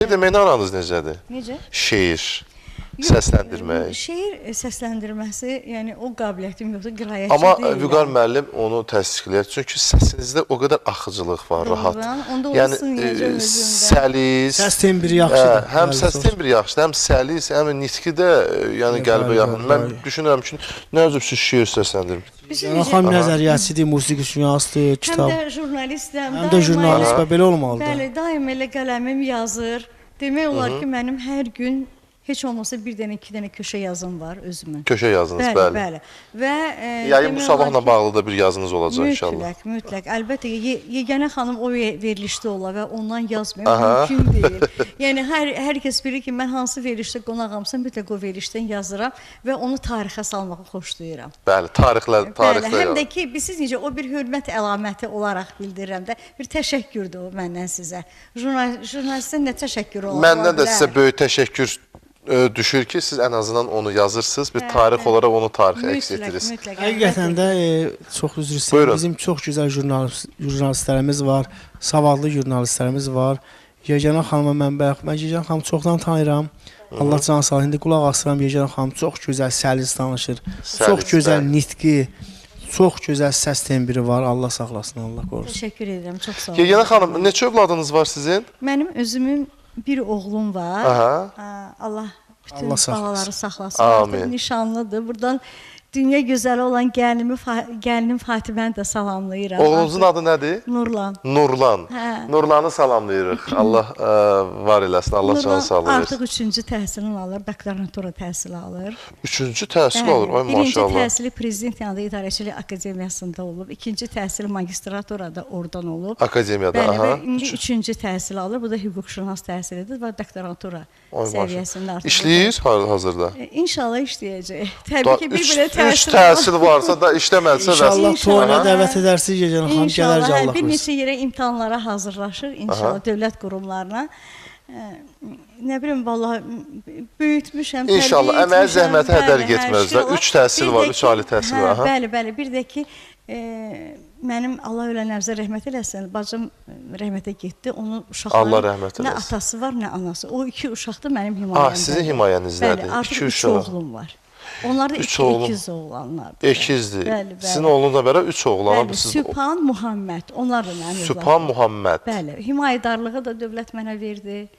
Demək, aranız necədir? Necə? Şeir, səsləndirmək. Şeir səsləndirməsi, yəni o qabiliyyətim yoxdur, qirayətçi Amma deyil. Vüqar müəllim onu təsdiqləyir. Çünki səsinizdə o qədər axıcılıq var, rahat. Onda Yəni olsun necə özündə. səlis, Səs tembri yaxşıdır. həm səs tembri yaxşıdır, həm səlis, həm nitqi də yəni qəlbə yaxın. Mən düşünürəm ki, nə üzüb siz şeir səsləndirir? Xanım nəzəriyyətçidir, musiqişünasdır, Həm kitab. də jurnalistəm. Həm də jurnalist və belə olmalıdır. Bəli, daim elə qələmim yazır. Demək olar ki, mənim hər gün heç olmasa bir dənə, iki dənə köşə yazım var özümün. Köşə yazınız, bəli. Bəli. Və Yəqin bu sabahla bağlı da bir yazınız olacaq inşallah. Mütləq. Əlbəttə Yeganə xanım o verilişdə olar və ondan yazmayım mümkün deyil. Yəni hər kəs bilir ki, mən hansı verilişdə qonağamsa mütləq o verilişdən yazıram və onu tarixə salmağı xoşlayıram. Bəli, tarixlə. Həm də ki, siz necə o bir hörmət əlaməti olaraq bildirirəm də, bir təşəkkürdür o məndən sizə. Jurnalistin nə təşəkkür olar? Məndən də sizə böyük təşəkkür düşür ki, siz ən azından onu yazırsınız, bir tarix olaraq onu tarixə əks etdirirsiniz. Həqiqətən də çox üzr istəyirəm. Bizim çox gözəl jurnalistlərimiz var, savadlı jurnalistlərimiz var. Yeganə xanıma mən Yeganə xanımı çoxdan tanıyıram. Allah can sağ olsun. İndi qulaq asıram, Yeganə xanım çox gözəl səlis danışır. Çox gözəl nitqi, çox gözəl səs tembri var. Allah saxlasın, Allah qorusun. Təşəkkür edirəm, çox sağ olun. Yeganə xanım, neçə övladınız var sizin? Mənim özümün bir oğlum var. Allah bütün balaları saxlasın. Amin. Nişanlıdır. Buradan dünya gözəli olan gəlinim Fatiməni də salamlayıram. Oğlunuzun adı nədir? Nurlan. Nurlan. Nurlanı salamlayırıq. Allah var eləsin, Allah canı sağ Nurlan artıq 3-cü təhsilini alır, doktorantura təhsili alır. 3-cü təhsil alır, ay maşallah. Birinci təhsili Prezident yanında İdarəçilik Akademiyasında olub, ikinci təhsili magistraturada oradan olub. Akademiyada, bəli, və indi 3-cü təhsil alır, bu da hüquqşünas təhsilidir və doktorantura səviyyəsində artıq. İşləyir hazırda? İnşallah işləyəcək. Təbii ki, bir belə üç təhsil varsa da işləməsə də. İnşallah toyuna dəvət edərsiniz, Yeganə xanım gələr Allah qorusun. Bir neçə yerə imtahanlara hazırlaşır, inşallah dövlət qurumlarına. Nə bilim, vallahi böyütmüşəm, İnşallah, əməyə zəhməti hədər getməz də. 3 təhsil var, 3 ali təhsil var. Bəli, bir də ki, mənim Allah ölənlərimizə rəhmət eləsin, bacım rəhmətə getdi, onun uşaqları nə atası var, nə anası. O 2 uşaq da mənim himayəmdədir. Sizin himayənizdədir. Bəli, artıq 3 oğlum var. Onlar da ikiz oğlanlardır. Ekizdir. Sizin oğlunuzla bərabər 3 oğlan. Bəli, Sübhan Muhammed. Onlar da mənim övladım. Sübhan Muhammed. Bəli, himayədarlığı da dövlət mənə verdi.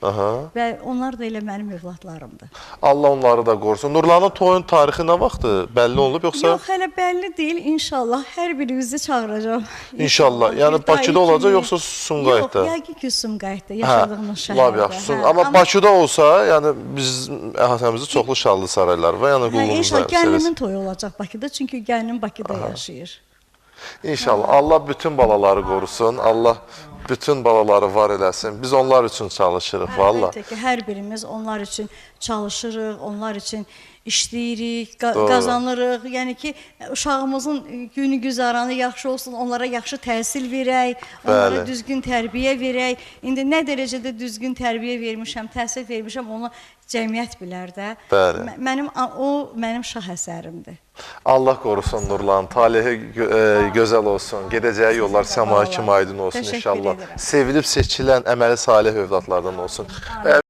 Və onlar da elə mənim övladlarımdır. Allah onları da qorusun. Nurlanın toyun tarixi nə vaxtdır? Bəlli olub yoxsa? Yox, hələ bəlli deyil. İnşallah hər birinizi çağıracağam. İnşallah. Yəni Bakıda olacaq yoxsa Sumqayıtda? Yox, yəqin ki Sumqayıtda, yaşadığımız şəhərdə. Lap yaxşı. Amma Bakıda olsa, yəni biz əhatəmizdə çoxlu şallı saraylar var. Yəni qulluğumuz İnşallah gəlimin toyu olacaq Bakıda, çünki gəlinim Bakıda yaşayır. İnşallah. Allah bütün balaları qorusun. Allah bütün balaları var eləsin. Biz onlar üçün çalışırıq, valla. Əlbəttə ki, hər birimiz onlar üçün çalışırıq, onlar üçün işləyirik, qazanırıq. Yəni ki, uşağımızın günü güzaranı yaxşı olsun, onlara yaxşı təhsil verək, onlara düzgün tərbiyə verək. İndi nə dərəcədə düzgün tərbiyə vermişəm, təhsil vermişəm, onu cəmiyyət bilər də. O mənim şah əsərimdir. Allah qorusun Nurlan, talihi gözəl olsun, gedəcəyi yollar səma kimi aydın olsun inşallah. Sevilib seçilən əməli salih övladlardan olsun.